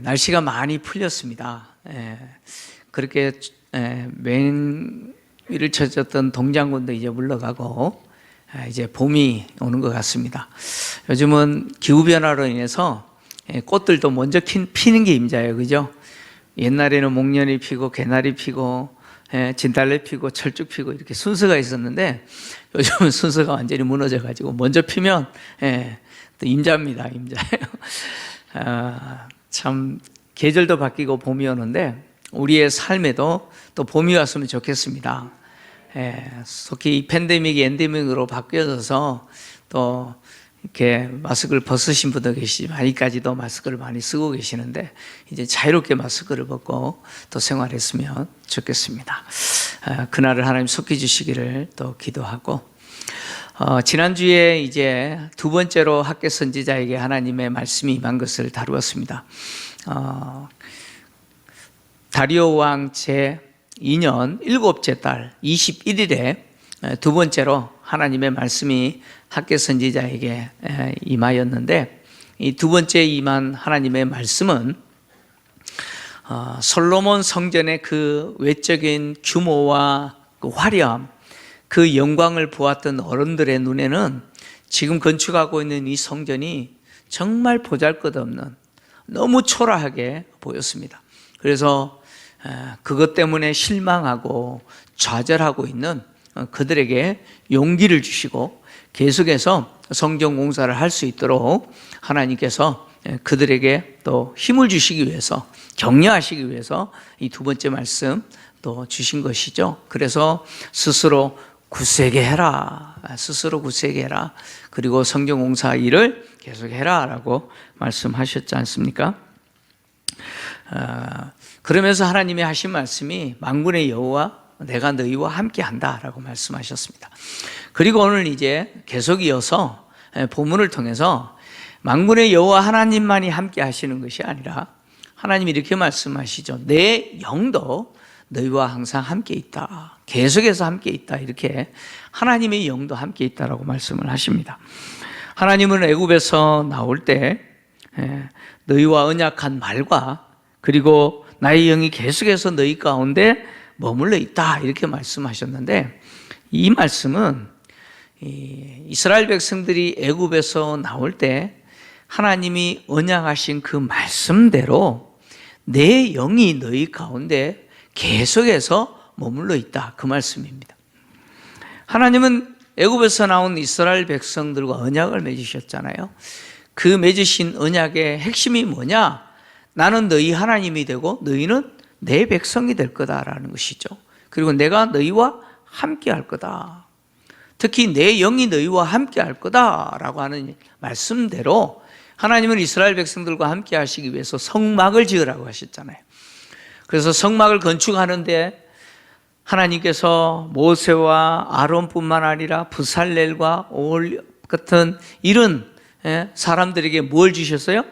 날씨가 많이 풀렸습니다. 그렇게 맹위를 쳐졌던 동장군도 이제 물러가고 이제 봄이 오는 것 같습니다. 요즘은 기후변화로 인해서 꽃들도 먼저 피는 게 임자예요. 그죠? 옛날에는 목련이 피고 개나리 피고 진달래 피고 철쭉 피고 이렇게 순서가 있었는데 요즘은 순서가 완전히 무너져 가지고 먼저 피면 또 임자입니다. 임자예요. 참 계절도 바뀌고 봄이 오는데 우리의 삶에도 또 봄이 왔으면 좋겠습니다. 속히 이 팬데믹이 엔데믹으로 바뀌어져서 또 이렇게 마스크를 벗으신 분도 계시지만 아직까지도 마스크를 많이 쓰고 계시는데 이제 자유롭게 마스크를 벗고 또 생활했으면 좋겠습니다. 그날을 하나님 속히 주시기를 또 기도하고, 지난주에 이제 두 번째로 학계 선지자에게 하나님의 말씀이 임한 것을 다루었습니다. 다리오 왕 제2년 7째 달 21일에 두 번째로 하나님의 말씀이 학계 선지자에게 임하였는데, 이 두 번째 임한 하나님의 말씀은 솔로몬 성전의 그 외적인 규모와 그 화려함, 그 영광을 보았던 어른들의 눈에는 지금 건축하고 있는 이 성전이 정말 보잘것없는 너무 초라하게 보였습니다. 그래서 그것 때문에 실망하고 좌절하고 있는 그들에게 용기를 주시고 계속해서 성전 공사를 할 수 있도록 하나님께서 그들에게 또 힘을 주시기 위해서, 격려하시기 위해서 이 두 번째 말씀 또 주신 것이죠. 그래서 스스로 굳세게 해라, 스스로 굳세게 해라, 그리고 성전 공사 일을 계속해라 라고 말씀하셨지 않습니까? 그러면서 하나님이 하신 말씀이 만군의 여호와 내가 너희와 함께 한다 라고 말씀하셨습니다. 그리고 오늘 이제 계속 이어서 본문을 통해서 만군의 여호와 하나님만이 함께 하시는 것이 아니라 하나님이 이렇게 말씀하시죠. 내 영도 너희와 항상 함께 있다, 계속해서 함께 있다, 이렇게 하나님의 영도 함께 있다라고 말씀을 하십니다. 하나님은 애굽에서 나올 때 너희와 언약한 말과 그리고 나의 영이 계속해서 너희 가운데 머물러 있다, 이렇게 말씀하셨는데, 이 말씀은 이스라엘 백성들이 애굽에서 나올 때 하나님이 언약하신 그 말씀대로 내 영이 너희 가운데 계속해서 머물러 있다, 그 말씀입니다. 하나님은 애굽에서 나온 이스라엘 백성들과 언약을 맺으셨잖아요. 그 맺으신 언약의 핵심이 뭐냐? 나는 너희 하나님이 되고 너희는 내 백성이 될 거다라는 것이죠. 그리고 내가 너희와 함께 할 거다, 특히 내 영이 너희와 함께 할 거다라고 하는 말씀대로 하나님은 이스라엘 백성들과 함께 하시기 위해서 성막을 지으라고 하셨잖아요. 그래서 성막을 건축하는데 하나님께서 모세와 아론뿐만 아니라 부살렐과 올 같은 이런 사람들에게 뭘 주셨어요?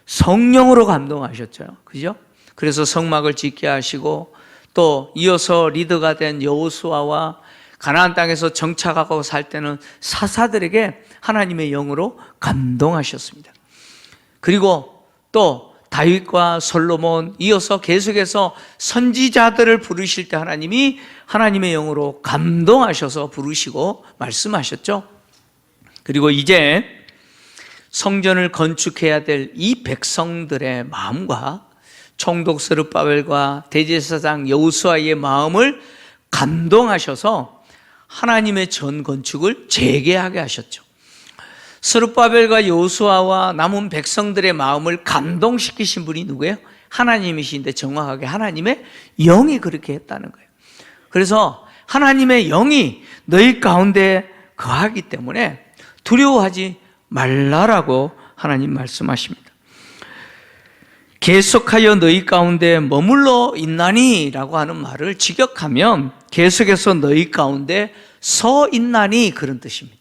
성령으로 감동하셨죠. 그죠? 그래서 성막을 짓게 하시고, 또 이어서 리더가 된 여호수아와 가나안 땅에서 정착하고 살 때는 사사들에게 하나님의 영으로 감동하셨습니다. 그리고 또 다윗과 솔로몬, 이어서 계속해서 선지자들을 부르실 때 하나님이 하나님의 영으로 감동하셔서 부르시고 말씀하셨죠. 그리고 이제 성전을 건축해야 될 이 백성들의 마음과 총독 스룹바벨과 대제사장 여호수아의 마음을 감동하셔서 하나님의 전 건축을 재개하게 하셨죠. 스룹바벨과 여호수아와 남은 백성들의 마음을 감동시키신 분이 누구예요? 하나님이신데, 정확하게 하나님의 영이 그렇게 했다는 거예요. 그래서 하나님의 영이 너희 가운데 거하기 때문에 두려워하지 말라라고 하나님 말씀하십니다. 계속하여 너희 가운데 머물러 있나니 라고 하는 말을 직역하면 계속해서 너희 가운데 서 있나니, 그런 뜻입니다.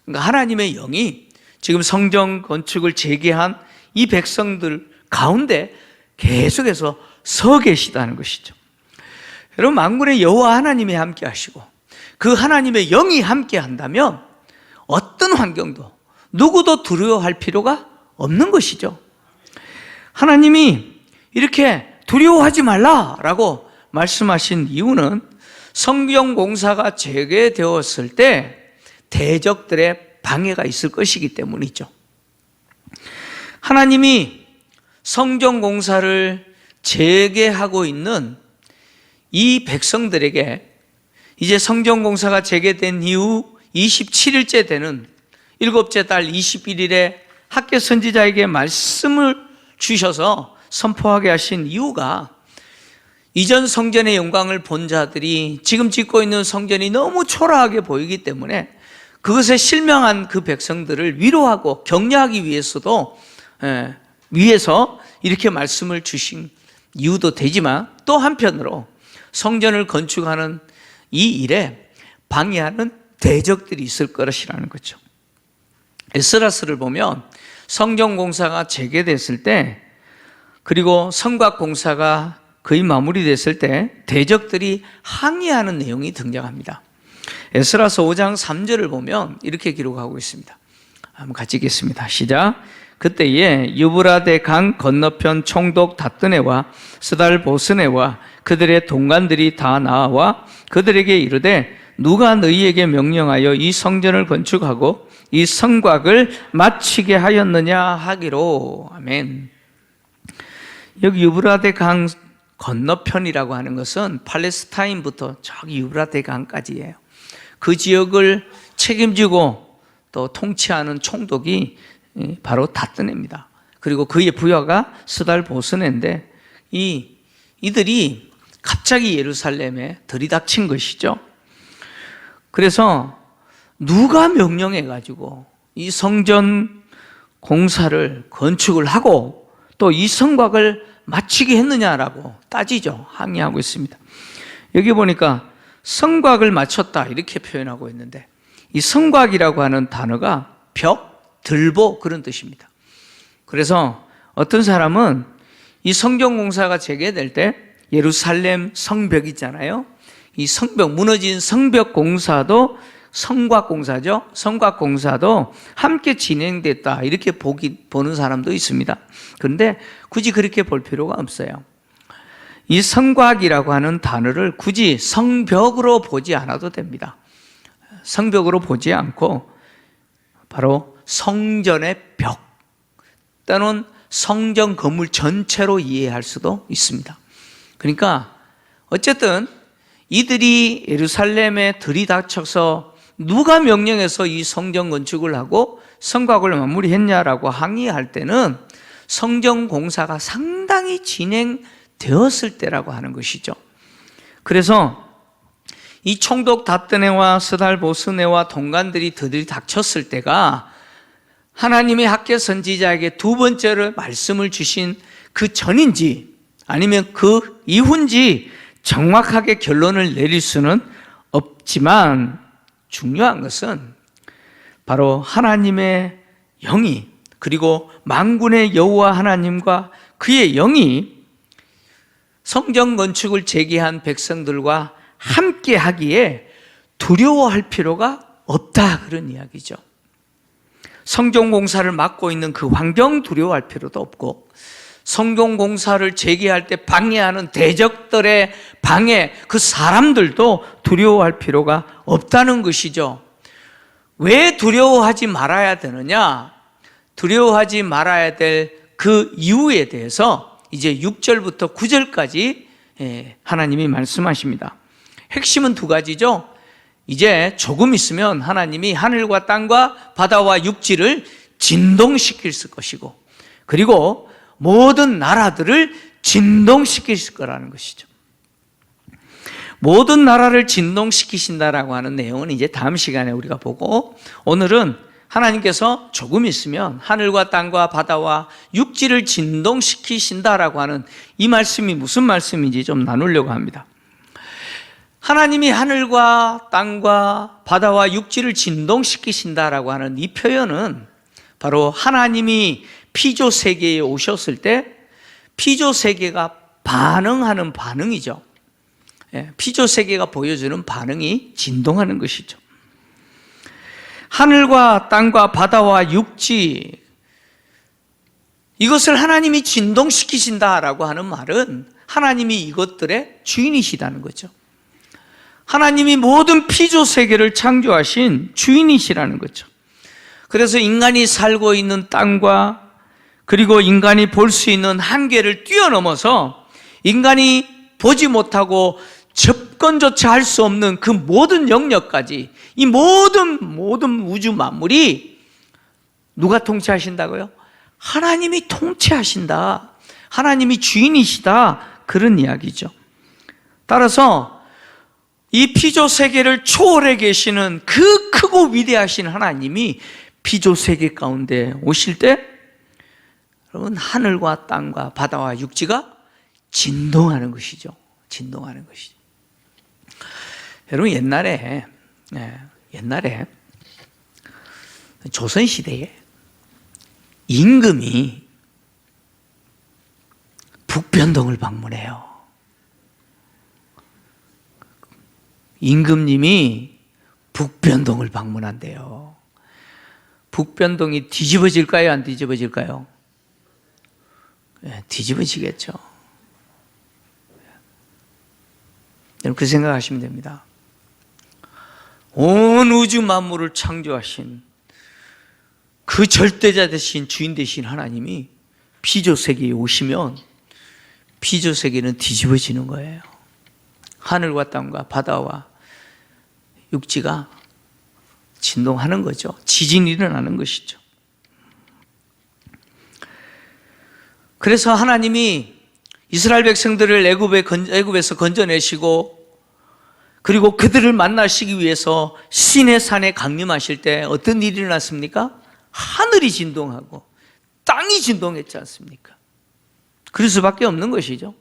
그러니까 하나님의 영이 지금 성전 건축을 재개한 이 백성들 가운데 계속해서 서 계시다는 것이죠. 여러분, 만군의 여호와 하나님이 함께 하시고 그 하나님의 영이 함께 한다면 어떤 환경도 누구도 두려워할 필요가 없는 것이죠. 하나님이 이렇게 두려워하지 말라라고 말씀하신 이유는 성경 공사가 재개되었을 때 대적들의 방해가 있을 것이기 때문이죠. 하나님이 성전 공사를 재개하고 있는 이 백성들에게 이제 성전 공사가 재개된 이후 27일째 되는 일곱째 달 21일에 학개 선지자에게 말씀을 주셔서 선포하게 하신 이유가 이전 성전의 영광을 본 자들이 지금 짓고 있는 성전이 너무 초라하게 보이기 때문에 그것에 실명한 그 백성들을 위로하고 격려하기 위해서 이렇게 말씀을 주신 이유도 되지만 또 한편으로 성전을 건축하는 이 일에 방해하는 대적들이 있을 것이라는 거죠. 에스라스를 보면 성전 공사가 재개됐을 때 그리고 성곽 공사가 거의 마무리됐을 때 대적들이 항의하는 내용이 등장합니다. 에스라서 5장 3절을 보면 이렇게 기록하고 있습니다. 한번 같이 읽겠습니다. 시작. 그때에 유브라데 강 건너편 총독 다뜨네와 스달 보스네와 그들의 동관들이 다 나와 그들에게 이르되 누가 너희에게 명령하여 이 성전을 건축하고 이 성곽을 마치게 하였느냐 하기로. 아멘. 여기 유브라데 강 건너편이라고 하는 것은 팔레스타인부터 저기 유브라데 강까지예요. 그 지역을 책임지고 또 통치하는 총독이 바로 다뜨네입니다. 그리고 그의 부하가 스달 보스네인데 이들이 갑자기 예루살렘에 들이닥친 것이죠. 그래서 누가 명령해가지고 이 성전 공사를 건축을 하고 또 이 성곽을 마치게 했느냐라고 따지죠. 항의하고 있습니다. 여기 보니까 성곽을 마쳤다 이렇게 표현하고 있는데 이 성곽이라고 하는 단어가 벽, 들보 그런 뜻입니다. 그래서 어떤 사람은 이 성전 공사가 재개될 때 예루살렘 성벽 있잖아요. 이 성벽, 무너진 성벽 공사도 성곽 공사죠. 성곽 공사도 함께 진행됐다 이렇게 보는 사람도 있습니다. 그런데 굳이 그렇게 볼 필요가 없어요. 이 성곽이라고 하는 단어를 굳이 성벽으로 보지 않아도 됩니다. 성벽으로 보지 않고 바로 성전의 벽 또는 성전 건물 전체로 이해할 수도 있습니다. 그러니까 어쨌든 이들이 예루살렘에 들이닥쳐서 누가 명령해서 이 성전 건축을 하고 성곽을 마무리했냐라고 항의할 때는 성전 공사가 상당히 진행되었을 때라고 하는 것이죠. 그래서 이 총독 다뜨네와 스달 보스네와 동관들이 들이닥쳤을 때가 하나님의 학개 선지자에게 두 번째로 말씀을 주신 그 전인지 아니면 그 이후인지 정확하게 결론을 내릴 수는 없지만 중요한 것은 바로 하나님의 영이 그리고 만군의 여호와 하나님과 그의 영이 성전 건축을 재개한 백성들과 함께 하기에 두려워할 필요가 없다 그런 이야기죠. 성전 공사를 맡고 있는 그 환경 두려워할 필요도 없고 성전 공사를 재개할 때 방해하는 대적들의 방해, 그 사람들도 두려워할 필요가 없다는 것이죠. 왜 두려워하지 말아야 되느냐? 두려워하지 말아야 될 그 이유에 대해서 이제 6절부터 9절까지 하나님이 말씀하십니다. 핵심은 두 가지죠. 이제 조금 있으면 하나님이 하늘과 땅과 바다와 육지를 진동시킬 것이고 그리고 모든 나라들을 진동시키실 거라는 것이죠. 모든 나라를 진동시키신다라고 하는 내용은 이제 다음 시간에 우리가 보고 오늘은 하나님께서 조금 있으면 하늘과 땅과 바다와 육지를 진동시키신다라고 하는 이 말씀이 무슨 말씀인지 좀 나누려고 합니다. 하나님이 하늘과 땅과 바다와 육지를 진동시키신다라고 하는 이 표현은 바로 하나님이 피조 세계에 오셨을 때 피조 세계가 반응하는 반응이죠. 피조 세계가 보여주는 반응이 진동하는 것이죠. 하늘과 땅과 바다와 육지 이것을 하나님이 진동시키신다라고 하는 말은 하나님이 이것들의 주인이시다는 거죠. 하나님이 모든 피조 세계를 창조하신 주인이시라는 거죠. 그래서 인간이 살고 있는 땅과 그리고 인간이 볼 수 있는 한계를 뛰어넘어서 인간이 보지 못하고 접근조차 할 수 없는 그 모든 영역까지 이 모든 우주 만물이 누가 통치하신다고요? 하나님이 통치하신다. 하나님이 주인이시다. 그런 이야기죠. 따라서 이 피조 세계를 초월해 계시는 그 크고 위대하신 하나님이 피조 세계 가운데 오실 때 여러분 하늘과 땅과 바다와 육지가 진동하는 것이죠. 진동하는 것이죠. 여러분 옛날에 조선시대에 임금이 북변동을 방문해요. 임금님이 북변동을 방문한대요. 북변동이 뒤집어질까요? 안 뒤집어질까요? 네, 뒤집어지겠죠. 여러분 그 생각하시면 됩니다. 온 우주 만물을 창조하신 그 절대자 되신 주인 되신 하나님이 피조세계에 오시면 피조세계는 뒤집어지는 거예요. 하늘과 땅과 바다와 육지가 진동하는 거죠. 지진이 일어나는 것이죠. 그래서 하나님이 이스라엘 백성들을 애굽에서 건져내시고 그리고 그들을 만나시기 위해서 시내 산에 강림하실 때 어떤 일이 일어났습니까? 하늘이 진동하고 땅이 진동했지 않습니까? 그럴 수밖에 없는 것이죠.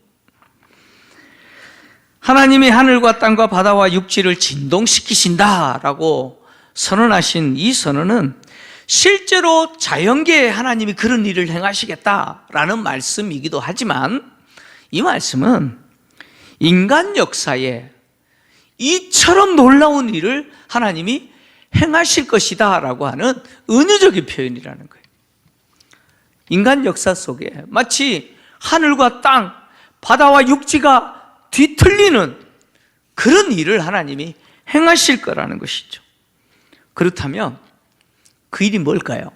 하나님이 하늘과 땅과 바다와 육지를 진동시키신다라고 선언하신 이 선언은 실제로 자연계에 하나님이 그런 일을 행하시겠다라는 말씀이기도 하지만 이 말씀은 인간 역사에 이처럼 놀라운 일을 하나님이 행하실 것이다 라고 하는 은유적인 표현이라는 거예요. 인간 역사 속에 마치 하늘과 땅, 바다와 육지가 뒤틀리는 그런 일을 하나님이 행하실 거라는 것이죠. 그렇다면 그 일이 뭘까요?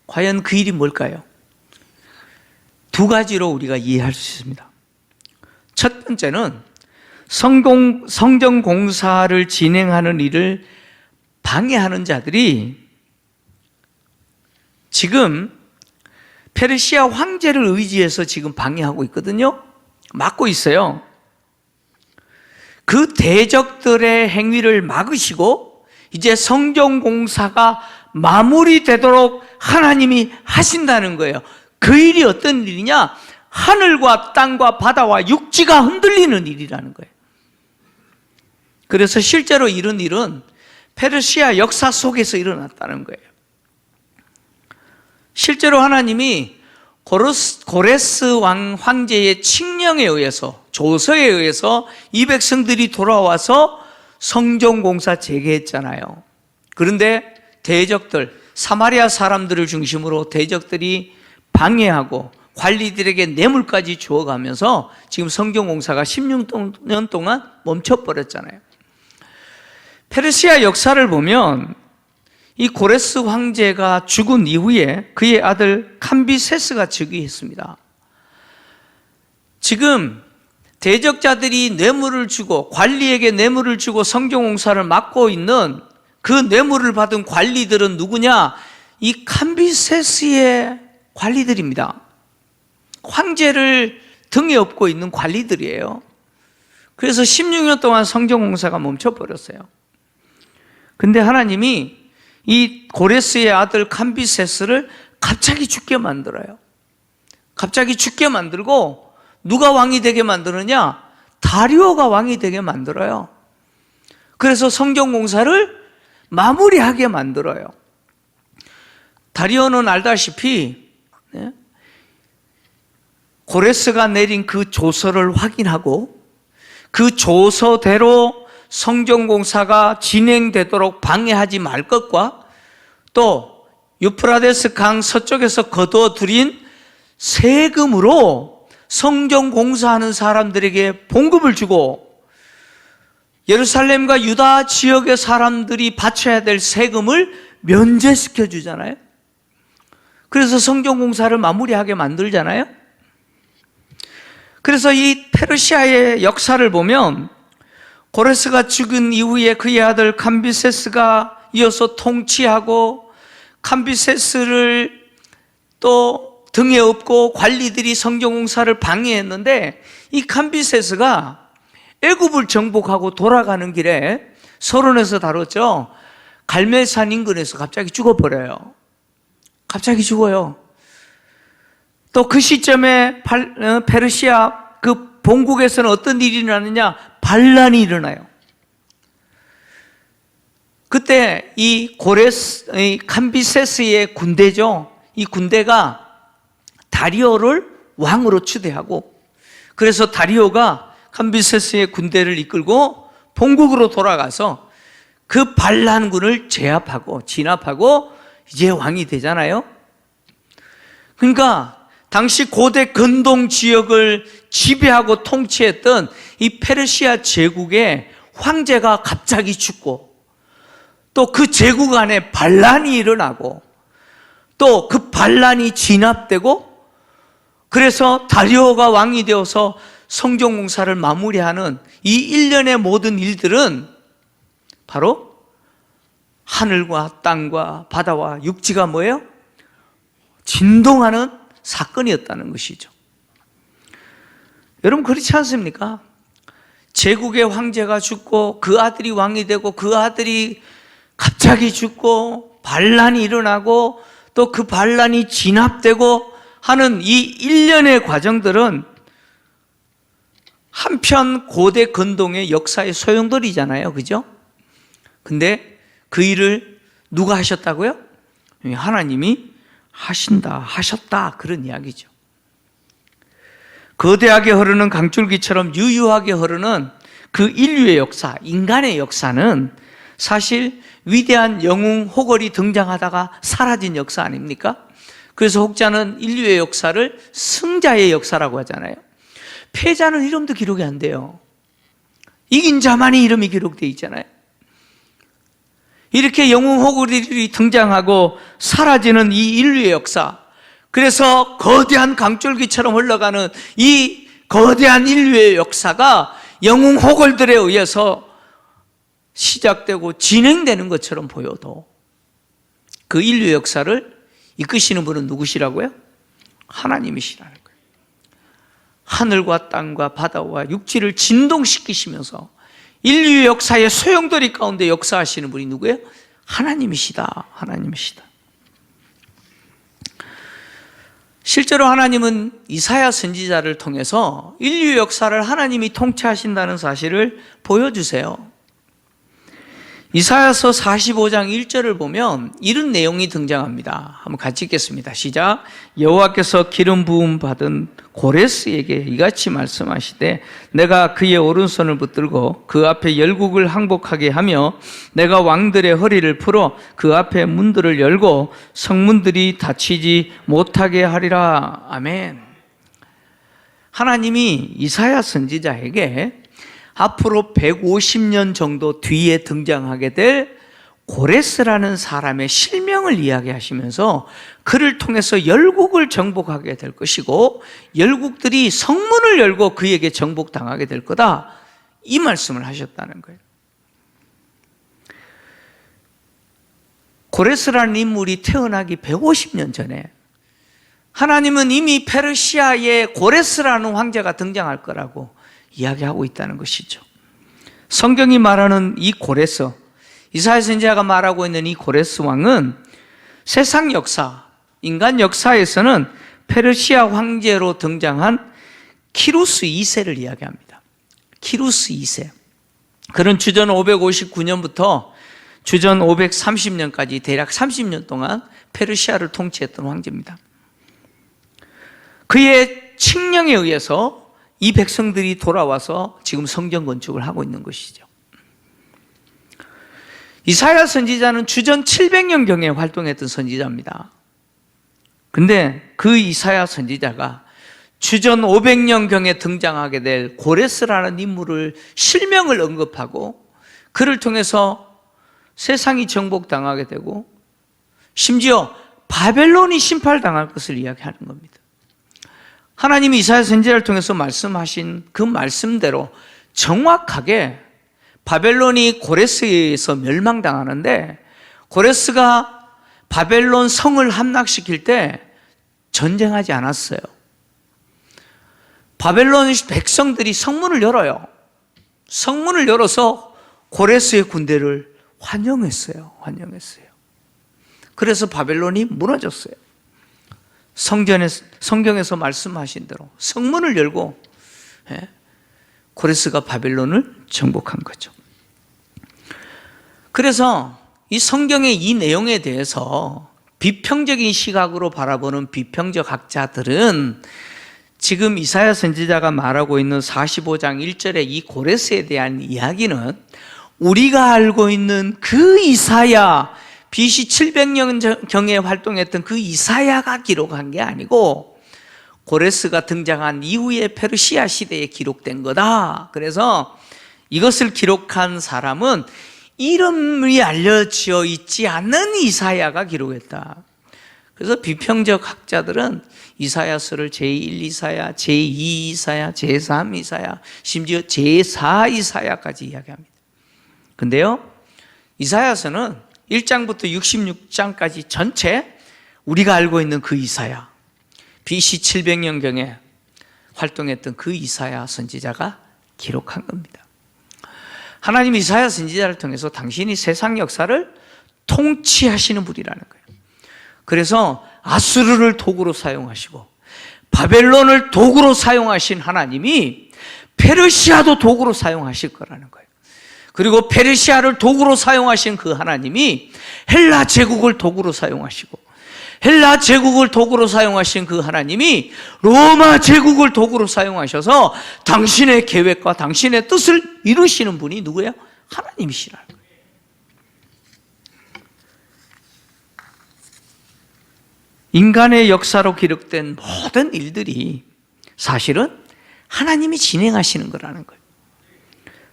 과연 그 일이 뭘까요? 두 가지로 우리가 이해할 수 있습니다. 첫 번째는 성전 공사를 진행하는 일을 방해하는 자들이 지금 페르시아 황제를 의지해서 지금 방해하고 있거든요. 막고 있어요. 그 대적들의 행위를 막으시고 이제 성전 공사가 마무리되도록 하나님이 하신다는 거예요. 그 일이 어떤 일이냐? 하늘과 땅과 바다와 육지가 흔들리는 일이라는 거예요. 그래서 실제로 이런 일은 페르시아 역사 속에서 일어났다는 거예요. 실제로 하나님이 고레스 황제의 칙령에 의해서, 조서에 의해서 이 백성들이 돌아와서 성전 공사 재개했잖아요. 그런데 대적들, 사마리아 사람들을 중심으로 대적들이 방해하고 관리들에게 뇌물까지 주어가면서 지금 성전 공사가 16년 동안 멈춰버렸잖아요. 페르시아 역사를 보면 이 고레스 황제가 죽은 이후에 그의 아들 캄비세스가 즉위했습니다. 지금 대적자들이 뇌물을 주고 관리에게 뇌물을 주고 성전 공사를 막고 있는 그 뇌물을 받은 관리들은 누구냐? 이 캄비세스의 관리들입니다. 황제를 등에 업고 있는 관리들이에요. 그래서 16년 동안 성전 공사가 멈춰버렸어요. 근데 하나님이 이 고레스의 아들 캄비세스를 갑자기 죽게 만들어요. 갑자기 죽게 만들고 누가 왕이 되게 만드느냐? 다리오가 왕이 되게 만들어요. 그래서 성전 공사를 마무리하게 만들어요. 다리오는 알다시피 고레스가 내린 그 조서를 확인하고 그 조서대로 성전 공사가 진행되도록 방해하지 말 것과 또 유프라데스 강 서쪽에서 거둬들인 세금으로 성전 공사하는 사람들에게 봉급을 주고 예루살렘과 유다 지역의 사람들이 바쳐야 될 세금을 면제시켜 주잖아요. 그래서 성전 공사를 마무리하게 만들잖아요. 그래서 이 페르시아의 역사를 보면 고레스가 죽은 이후에 그의 아들 감비세스가 이어서 통치하고, 감비세스를 또 등에 업고 관리들이 성전 공사를 방해했는데, 이 감비세스가 애굽을 정복하고 돌아가는 길에 서론에서 다뤘죠. 갈멜산 인근에서 갑자기 죽어버려요. 갑자기 죽어요. 또 그 시점에 페르시아 그 본국에서는 어떤 일이 일어나느냐? 반란이 일어나요. 그때 이 감비세스의 군대죠. 이 군대가 다리오를 왕으로 추대하고, 그래서 다리오가 감비세스의 군대를 이끌고 본국으로 돌아가서 그 반란군을 제압하고 진압하고 이제 왕이 되잖아요. 그러니까 당시 고대 근동 지역을 지배하고 통치했던 이 페르시아 제국의 황제가 갑자기 죽고, 또 그 제국 안에 반란이 일어나고, 또 그 반란이 진압되고, 그래서 다리오가 왕이 되어서 성전 공사를 마무리하는 이 일련의 모든 일들은 바로 하늘과 땅과 바다와 육지가 뭐예요? 진동하는 사건이었다는 것이죠. 여러분, 그렇지 않습니까? 제국의 황제가 죽고 그 아들이 왕이 되고 그 아들이 갑자기 죽고 반란이 일어나고 또 그 반란이 진압되고 하는 이 일련의 과정들은 한편 고대 근동의 역사의 소용돌이잖아요. 그죠? 근데 그 일을 누가 하셨다고요? 하나님이 하셨다, 그런 이야기죠. 거대하게 흐르는 강줄기처럼 유유하게 흐르는 그 인류의 역사, 인간의 역사는 사실 위대한 영웅 호걸이 등장하다가 사라진 역사 아닙니까? 그래서 혹자는 인류의 역사를 승자의 역사라고 하잖아요. 패자는 이름도 기록이 안 돼요. 이긴 자만이 이름이 기록되어 있잖아요. 이렇게 영웅 호걸이 등장하고 사라지는 이 인류의 역사, 그래서 거대한 강줄기처럼 흘러가는 이 거대한 인류의 역사가 영웅 호걸들에 의해서 시작되고 진행되는 것처럼 보여도 그 인류의 역사를 이끄시는 분은 누구시라고요? 하나님이시라는 거예요. 하늘과 땅과 바다와 육지를 진동시키시면서 인류의 역사의 소용돌이 가운데 역사하시는 분이 누구예요? 하나님이시다. 하나님이시다. 실제로 하나님은 이사야 선지자를 통해서 인류의 역사를 하나님이 통치하신다는 사실을 보여주세요. 이사야서 45장 1절을 보면 이런 내용이 등장합니다. 한번 같이 읽겠습니다. 시작. 여호와께서 기름 부음 받은 고레스에게 이같이 말씀하시되 내가 그의 오른손을 붙들고 그 앞에 열국을 항복하게 하며 내가 왕들의 허리를 풀어 그 앞에 문들을 열고 성문들이 닫히지 못하게 하리라. 아멘. 하나님이 이사야 선지자에게 앞으로 150년 정도 뒤에 등장하게 될 고레스라는 사람의 실명을 이야기하시면서 그를 통해서 열국을 정복하게 될 것이고 열국들이 성문을 열고 그에게 정복당하게 될 거다, 이 말씀을 하셨다는 거예요. 고레스라는 인물이 태어나기 150년 전에 하나님은 이미 페르시아에 고레스라는 황제가 등장할 거라고 이야기하고 있다는 것이죠. 성경이 말하는 이 고레스, 이사야 선지자가 말하고 있는 이 고레스 왕은 세상 역사, 인간 역사에서는 페르시아 황제로 등장한 키루스 2세를 이야기합니다. 키루스 2세. 그는 주전 559년부터 주전 530년까지 대략 30년 동안 페르시아를 통치했던 황제입니다. 그의 칙령에 의해서 이 백성들이 돌아와서 지금 성전 건축을 하고 있는 것이죠. 이사야 선지자는 주전 700년경에 활동했던 선지자입니다. 근데 그 이사야 선지자가 주전 500년경에 등장하게 될 고레스라는 인물을 실명을 언급하고 그를 통해서 세상이 정복당하게 되고 심지어 바벨론이 심판당할 것을 이야기하는 겁니다. 하나님이 이사야 선지자를 통해서 말씀하신 그 말씀대로 정확하게 바벨론이 고레스에 의해서 멸망당하는데, 고레스가 바벨론 성을 함락시킬 때 전쟁하지 않았어요. 바벨론 백성들이 성문을 열어요. 성문을 열어서 고레스의 군대를 환영했어요. 그래서 바벨론이 무너졌어요. 성경에서 말씀하신 대로 성문을 열고 고레스가 바벨론을 정복한 거죠. 그래서 이 성경의 이 내용에 대해서 비평적인 시각으로 바라보는 비평적 학자들은 지금 이사야 선지자가 말하고 있는 45장 1절의 이 고레스에 대한 이야기는 우리가 알고 있는 그 이사야, BC 700년경에 활동했던 그 이사야가 기록한 게 아니고 고레스가 등장한 이후의 페르시아 시대에 기록된 거다. 그래서 이것을 기록한 사람은 이름이 알려져 있지 않는 이사야가 기록했다. 그래서 비평적 학자들은 이사야서를 제1 이사야, 제2 이사야, 제3 이사야, 심지어 제4 이사야까지 이야기합니다. 근데요, 이사야서는 1장부터 66장까지 전체 우리가 알고 있는 그 이사야, BC 700년경에 활동했던 그 이사야 선지자가 기록한 겁니다. 하나님 이사야 선지자를 통해서 당신이 세상 역사를 통치하시는 분이라는 거예요. 그래서 아수르를 도구로 사용하시고 바벨론을 도구로 사용하신 하나님이 페르시아도 도구로 사용하실 거라는 거예요. 그리고 페르시아를 도구로 사용하신 그 하나님이 헬라 제국을 도구로 사용하시고 헬라 제국을 도구로 사용하신 그 하나님이 로마 제국을 도구로 사용하셔서 당신의 계획과 당신의 뜻을 이루시는 분이 누구예요? 하나님이시라는 거예요. 인간의 역사로 기록된 모든 일들이 사실은 하나님이 진행하시는 거라는 거예요.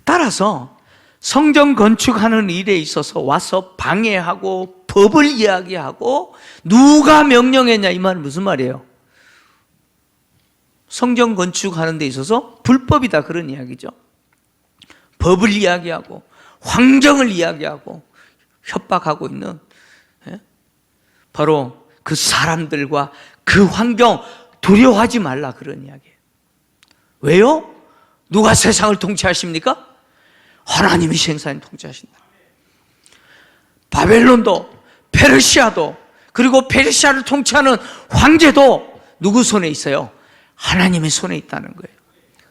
따라서 성전 건축하는 일에 있어서 와서 방해하고 법을 이야기하고 누가 명령했냐 이 말은 무슨 말이에요? 성전 건축하는 데 있어서 불법이다 그런 이야기죠. 법을 이야기하고 황정을 이야기하고 협박하고 있는 바로 그 사람들과 그 환경 두려워하지 말라 그런 이야기예요. 왜요? 누가 세상을 통치하십니까? 하나님이 생사를 통치하신다. 바벨론도 페르시아도 그리고 페르시아를 통치하는 황제도 누구 손에 있어요? 하나님의 손에 있다는 거예요.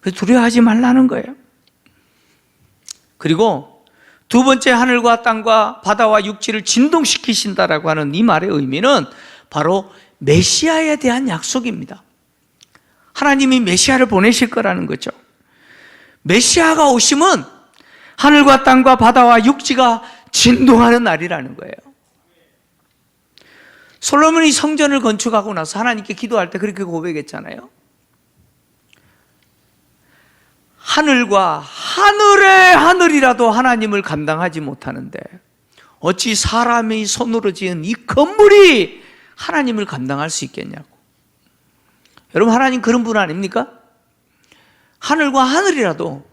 그래서 두려워하지 말라는 거예요. 그리고 두 번째, 하늘과 땅과 바다와 육지를 진동시키신다라고 하는 이 말의 의미는 바로 메시아에 대한 약속입니다. 하나님이 메시아를 보내실 거라는 거죠. 메시아가 오시면 하늘과 땅과 바다와 육지가 진동하는 날이라는 거예요. 솔로몬이 성전을 건축하고 나서 하나님께 기도할 때 그렇게 고백했잖아요. 하늘과 하늘의 하늘이라도 하나님을 감당하지 못하는데 어찌 사람이 손으로 지은 이 건물이 하나님을 감당할 수 있겠냐고. 여러분, 하나님 그런 분 아닙니까? 하늘과 하늘이라도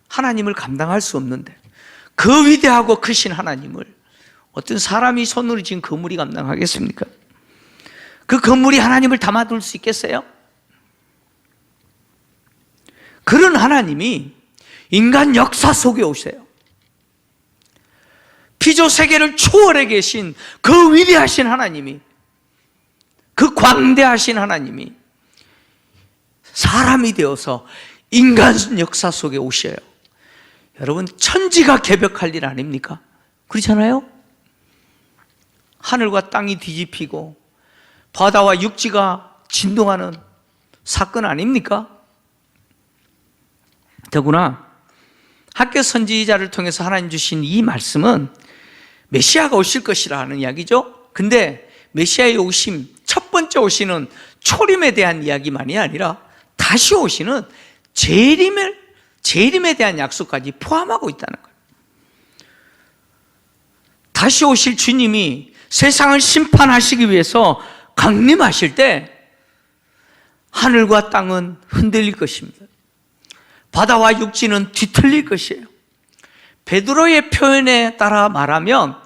하나님을 감당할 수 없는데 그 위대하고 크신 하나님을 어떤 사람이 손으로 지은 건물이 감당하겠습니까? 그 건물이 하나님을 담아둘 수 있겠어요? 그런 하나님이 인간 역사 속에 오세요. 피조 세계를 초월해 계신 그 위대하신 하나님이, 그 광대하신 하나님이 사람이 되어서 인간 역사 속에 오셔요. 여러분, 천지가 개벽할 일 아닙니까? 그렇잖아요? 하늘과 땅이 뒤집히고 바다와 육지가 진동하는 사건 아닙니까? 더구나 학교 선지자를 통해서 하나님 주신 이 말씀은 메시아가 오실 것이라 하는 이야기죠. 근데 메시아의 오심, 첫 번째 오시는 초림에 대한 이야기만이 아니라 다시 오시는 재림에 대한 약속까지 포함하고 있다는 거예요. 다시 오실 주님이 세상을 심판하시기 위해서 강림하실 때 하늘과 땅은 흔들릴 것입니다. 바다와 육지는 뒤틀릴 것이에요. 베드로의 표현에 따라 말하면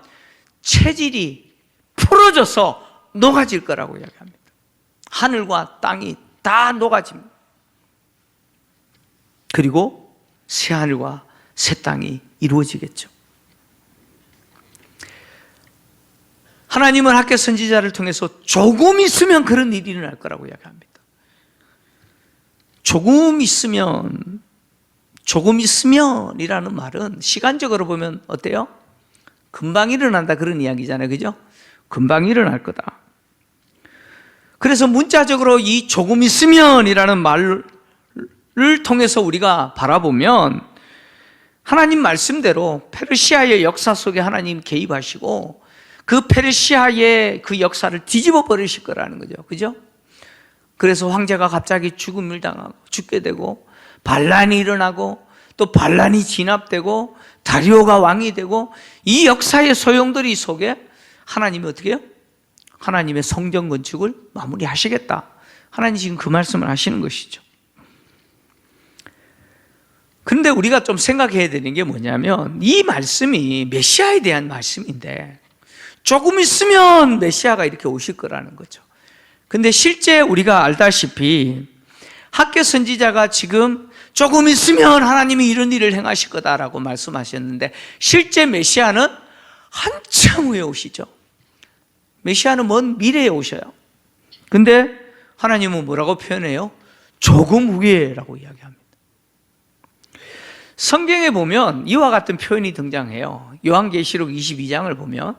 체질이 풀어져서 녹아질 거라고 이야기합니다. 하늘과 땅이 다 녹아집니다. 그리고 새 하늘과 새 땅이 이루어지겠죠. 하나님은 학개 선지자를 통해서 조금 있으면 그런 일이 일어날 거라고 이야기합니다. 조금 있으면이라는 말은 시간적으로 보면 어때요? 금방 일어난다 그런 이야기잖아요. 그죠? 금방 일어날 거다. 그래서 문자적으로 이 조금 있으면이라는 말을 통해서 우리가 바라보면 하나님 말씀대로 페르시아의 역사 속에 하나님 개입하시고 그 페르시아의 그 역사를 뒤집어 버리실 거라는 거죠. 그죠? 그래서 황제가 갑자기 죽음을 당하고 죽게 되고 반란이 일어나고 또 반란이 진압되고 다리오가 왕이 되고 이 역사의 소용돌이 속에 하나님이 어떻게 해요? 하나님의 성전 건축을 마무리하시겠다. 하나님이 지금 그 말씀을 하시는 것이죠. 그런데 우리가 좀 생각해야 되는 게 뭐냐면 이 말씀이 메시아에 대한 말씀인데 조금 있으면 메시아가 이렇게 오실 거라는 거죠. 근데 실제 우리가 알다시피 학개 선지자가 지금 조금 있으면 하나님이 이런 일을 행하실 거다라고 말씀하셨는데 실제 메시아는 한참 후에 오시죠. 메시아는 먼 미래에 오셔요. 근데 하나님은 뭐라고 표현해요? 조금 후에라고 이야기합니다. 성경에 보면 이와 같은 표현이 등장해요. 요한계시록 22장을 보면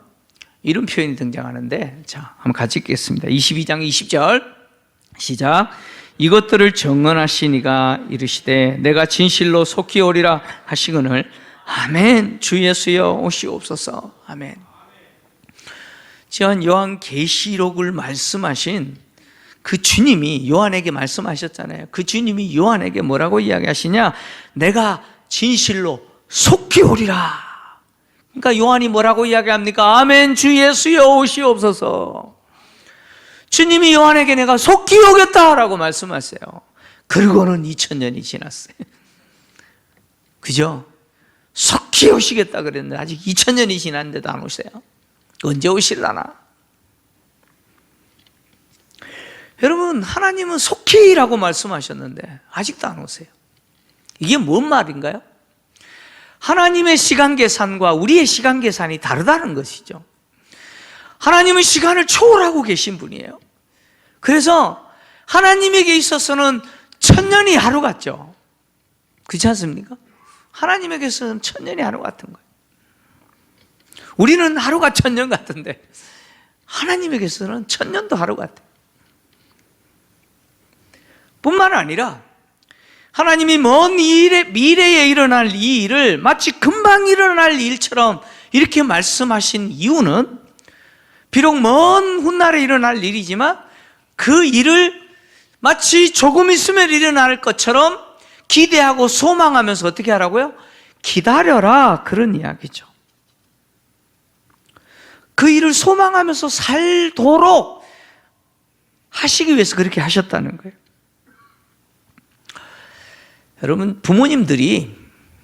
이런 표현이 등장하는데, 자, 한번 같이 읽겠습니다. 22장 20절 시작. 이것들을 정언하시니가 이르시되 내가 진실로 속히 오리라 하시거늘 아멘. 주 예수여 오시옵소서. 아멘. 지금 요한계시록을 말씀하신 그 주님이 요한에게 말씀하셨잖아요. 그 주님이 요한에게 뭐라고 이야기하시냐? 내가 진실로 속히 오리라. 그러니까 요한이 뭐라고 이야기합니까? 아멘. 주 예수여 오시옵소서. 주님이 요한에게 내가 속히 오겠다라고 말씀하세요. 그리고는 2000년이 지났어요. 그죠? 속히 오시겠다 그랬는데 아직 2000년이 지났는데도 안 오세요. 언제 오실라나? 여러분, 하나님은 속히라고 말씀하셨는데 아직도 안 오세요. 이게 뭔 말인가요? 하나님의 시간 계산과 우리의 시간 계산이 다르다는 것이죠. 하나님은 시간을 초월하고 계신 분이에요. 그래서 하나님에게 있어서는 1000년이 하루 같죠. 그렇지 않습니까? 하나님에게서는 1000년이 하루 같은 거예요. 우리는 하루가 1000년 같은데 하나님에게서는 1000년도 하루 같아요. 뿐만 아니라 하나님이 먼 미래에 일어날 이 일을 마치 금방 일어날 일처럼 이렇게 말씀하신 이유는 비록 먼 훗날에 일어날 일이지만 그 일을 마치 조금 있으면 일어날 것처럼 기대하고 소망하면서 어떻게 하라고요? 기다려라, 그런 이야기죠. 그 일을 소망하면서 살도록 하시기 위해서 그렇게 하셨다는 거예요. 여러분, 부모님들이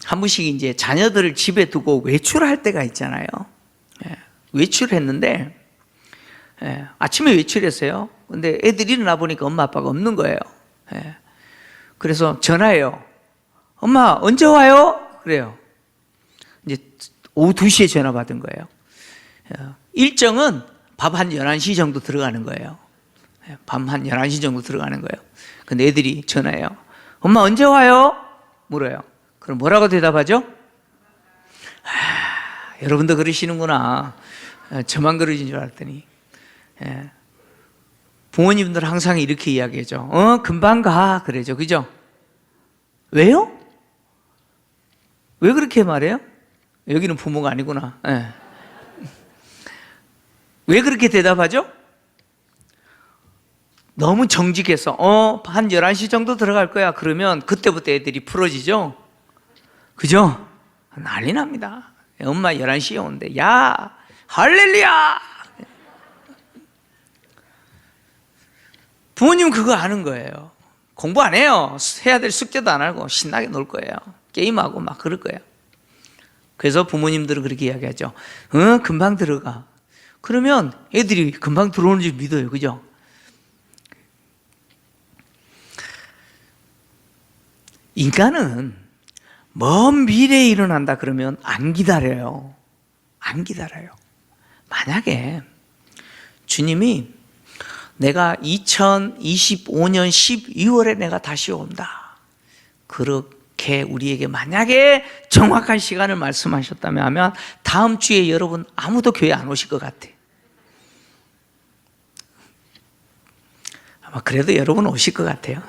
한 번씩 이제 자녀들을 집에 두고 외출할 때가 있잖아요. 외출했는데 아침에 외출했어요. 근데 애들이 일어나 보니까 엄마 아빠가 없는 거예요. 그래서 전화해요. 엄마 언제 와요? 그래요. 이제 오후 2시에 전화 받은 거예요. 일정은 밤 한 11시 정도 들어가는 거예요. 밤 한 11시 정도 들어가는 거예요. 근데 애들이 전화해요. 엄마 언제 와요? 물어요. 그럼 뭐라고 대답하죠? 여러분도 그러시는구나. 저만 그러신 줄 알았더니. 부모님들은 항상 이렇게 이야기하죠. 금방 가. 그러죠. 그죠? 왜요? 왜 그렇게 말해요? 여기는 부모가 아니구나. 왜 그렇게 대답하죠? 너무 정직해서 한 11시 정도 들어갈 거야 그러면 그때부터 애들이 풀어지죠. 그죠? 난리 납니다. 엄마 11시에 오는데 야 할렐루야. 부모님은 그거 아는 거예요. 공부 안 해요. 해야 될 숙제도 안 하고 신나게 놀 거예요. 게임하고 막 그럴 거예요. 그래서 부모님들은 그렇게 이야기하죠. 금방 들어가. 그러면 애들이 금방 들어오는 줄 믿어요. 그죠? 인간은 먼 미래에 일어난다 그러면 안 기다려요. 안 기다려요. 만약에 주님이 내가 2025년 12월에 내가 다시 온다. 그렇게 우리에게 만약에 정확한 시간을 말씀하셨다면 하면 다음 주에 여러분 아무도 교회 안 오실 것 같아. 아마 그래도 여러분 오실 것 같아요.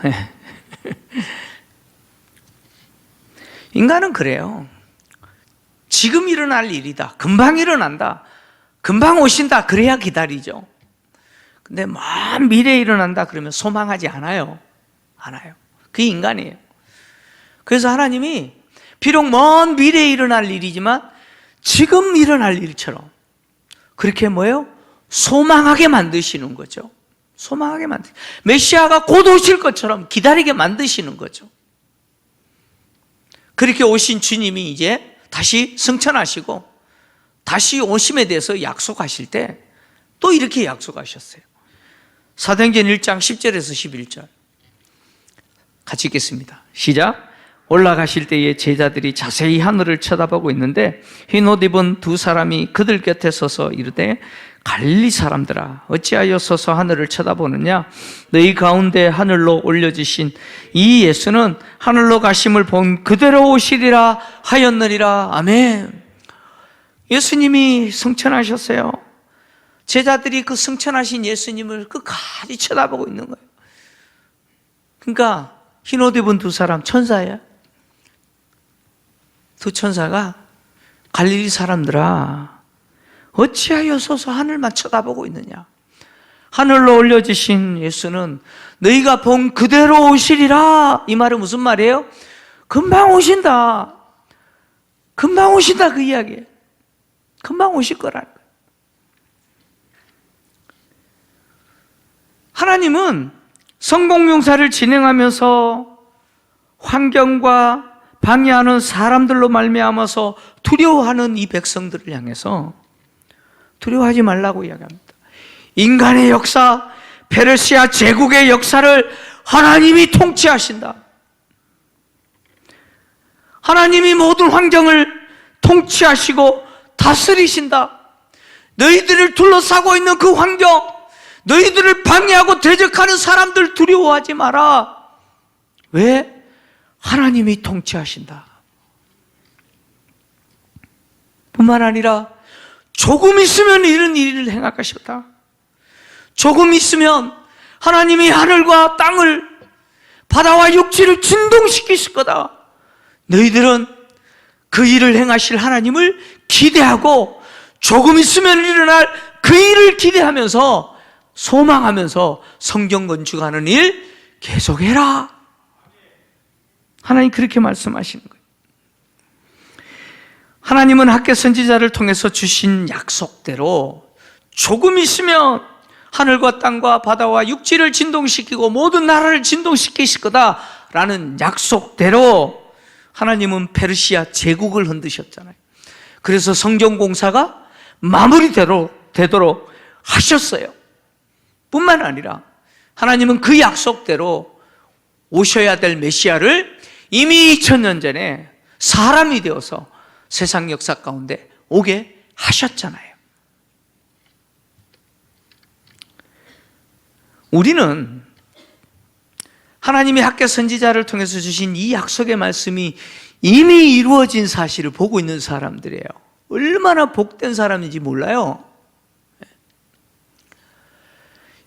인간은 그래요. 지금 일어날 일이다. 금방 일어난다. 금방 오신다. 그래야 기다리죠. 근데 먼 미래에 일어난다 그러면 소망하지 않아요. 그게 인간이에요. 그래서 하나님이 비록 먼 미래에 일어날 일이지만 지금 일어날 일처럼 그렇게 뭐예요? 소망하게 만드시는 거죠. 소망하게 메시아가 곧 오실 것처럼 기다리게 만드시는 거죠. 그렇게 오신 주님이 이제 다시 승천하시고 다시 오심에 대해서 약속하실 때 또 이렇게 약속하셨어요. 사도행전 1장 10절에서 11절 같이 읽겠습니다. 시작. 올라가실 때에 제자들이 자세히 하늘을 쳐다보고 있는데 흰 옷 입은 두 사람이 그들 곁에 서서 이르되 갈릴리 사람들아 어찌하여 서서 하늘을 쳐다보느냐 너희 가운데 하늘로 올려지신 이 예수는 하늘로 가심을 본 그대로 오시리라 하였느니라. 아멘. 예수님이 승천하셨어요. 제자들이 그 승천하신 예수님을 끝까지 쳐다보고 있는 거예요. 그러니까 흰 옷 입은 두 사람 천사예요. 두 천사가 갈릴리 사람들아 어찌하여 서서 하늘만 쳐다보고 있느냐. 하늘로 올려지신 예수는 너희가 본 그대로 오시리라. 이 말은 무슨 말이에요? 금방 오신다. 금방 오신다 그 이야기예요. 금방 오실 거라는 거예요. 하나님은 성공명사를 진행하면서 환경과 방해하는 사람들로 말미암아서 두려워하는 이 백성들을 향해서 두려워하지 말라고 이야기합니다. 인간의 역사, 페르시아 제국의 역사를 하나님이 통치하신다. 하나님이 모든 환경을 통치하시고 다스리신다. 너희들을 둘러싸고 있는 그 환경, 너희들을 방해하고 대적하는 사람들 두려워하지 마라. 왜? 하나님이 통치하신다. 뿐만 아니라 조금 있으면 이런 일을 행하셨다. 조금 있으면 하나님이 하늘과 땅을 바다와 육지를 진동시키실 거다. 너희들은 그 일을 행하실 하나님을 기대하고 조금 있으면 일어날 그 일을 기대하면서 소망하면서 성경 건축하는 일 계속해라. 하나님 그렇게 말씀하시는 거예요. 하나님은 학개 선지자를 통해서 주신 약속대로 조금 있으면 하늘과 땅과 바다와 육지를 진동시키고 모든 나라를 진동시키실 거다라는 약속대로 하나님은 페르시아 제국을 흔드셨잖아요. 그래서 성전 공사가 마무리되도록 하셨어요. 뿐만 아니라 하나님은 그 약속대로 오셔야 될 메시아를 이미 2000년 전에 사람이 되어서 세상 역사 가운데 오게 하셨잖아요. 우리는 하나님이 학개 선지자를 통해서 주신 이 약속의 말씀이 이미 이루어진 사실을 보고 있는 사람들이에요. 얼마나 복된 사람인지 몰라요.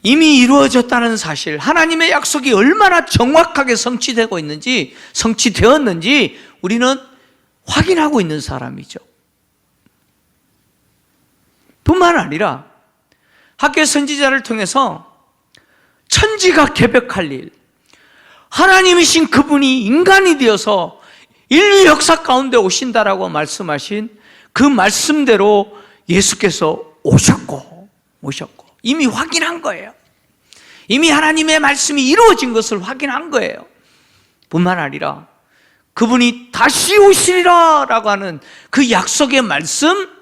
이미 이루어졌다는 사실, 하나님의 약속이 얼마나 정확하게 성취되고 있는지, 성취되었는지 우리는 확인하고 있는 사람이죠. 뿐만 아니라 학계 선지자를 통해서 천지가 개벽할 일, 하나님이신 그분이 인간이 되어서 인류 역사 가운데 오신다라고 말씀하신 그 말씀대로 예수께서 오셨고 이미 확인한 거예요. 이미 하나님의 말씀이 이루어진 것을 확인한 거예요. 뿐만 아니라 그분이 다시 오시리라 라고 하는 그 약속의 말씀,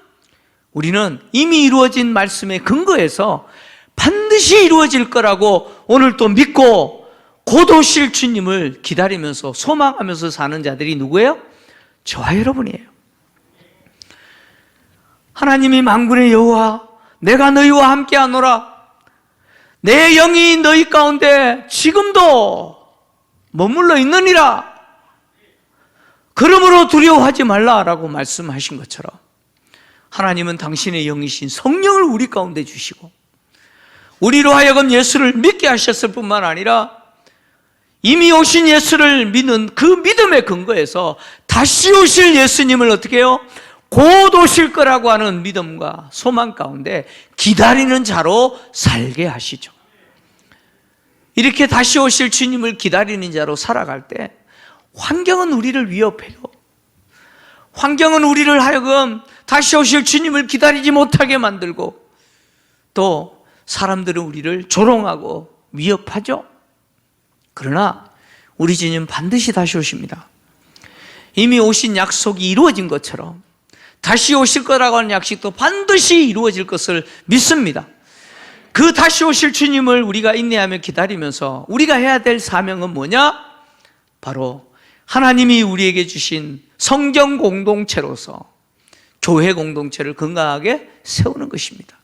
우리는 이미 이루어진 말씀에 근거해서 반드시 이루어질 거라고 오늘 또 믿고 곧 오실 주님을 기다리면서 소망하면서 사는 자들이 누구예요? 저와 여러분이에요. 하나님이 만군의 여호와 내가 너희와 함께하노라, 내 영이 너희 가운데 지금도 머물러 있느니라, 그러므로 두려워하지 말라라고 말씀하신 것처럼 하나님은 당신의 영이신 성령을 우리 가운데 주시고 우리로 하여금 예수를 믿게 하셨을 뿐만 아니라 이미 오신 예수를 믿는 그 믿음의 근거에서 다시 오실 예수님을 어떻게 해요? 곧 오실 거라고 하는 믿음과 소망 가운데 기다리는 자로 살게 하시죠. 이렇게 다시 오실 주님을 기다리는 자로 살아갈 때 환경은 우리를 위협해요. 환경은 우리를 하여금 다시 오실 주님을 기다리지 못하게 만들고 또 사람들은 우리를 조롱하고 위협하죠. 그러나 우리 주님 반드시 다시 오십니다. 이미 오신 약속이 이루어진 것처럼 다시 오실 거라고 하는 약속도 반드시 이루어질 것을 믿습니다. 그 다시 오실 주님을 우리가 인내하며 기다리면서 우리가 해야 될 사명은 뭐냐? 바로 하나님이 우리에게 주신 성경 공동체로서 교회 공동체를 건강하게 세우는 것입니다.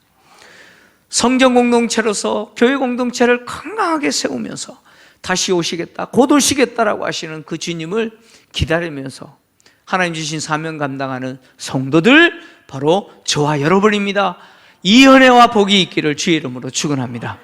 성경 공동체로서 교회 공동체를 건강하게 세우면서 다시 오시겠다, 곧 오시겠다라고 하시는 그 주님을 기다리면서 하나님 주신 사명 감당하는 성도들, 바로 저와 여러분입니다. 이 은혜와 복이 있기를 주의 이름으로 축원합니다.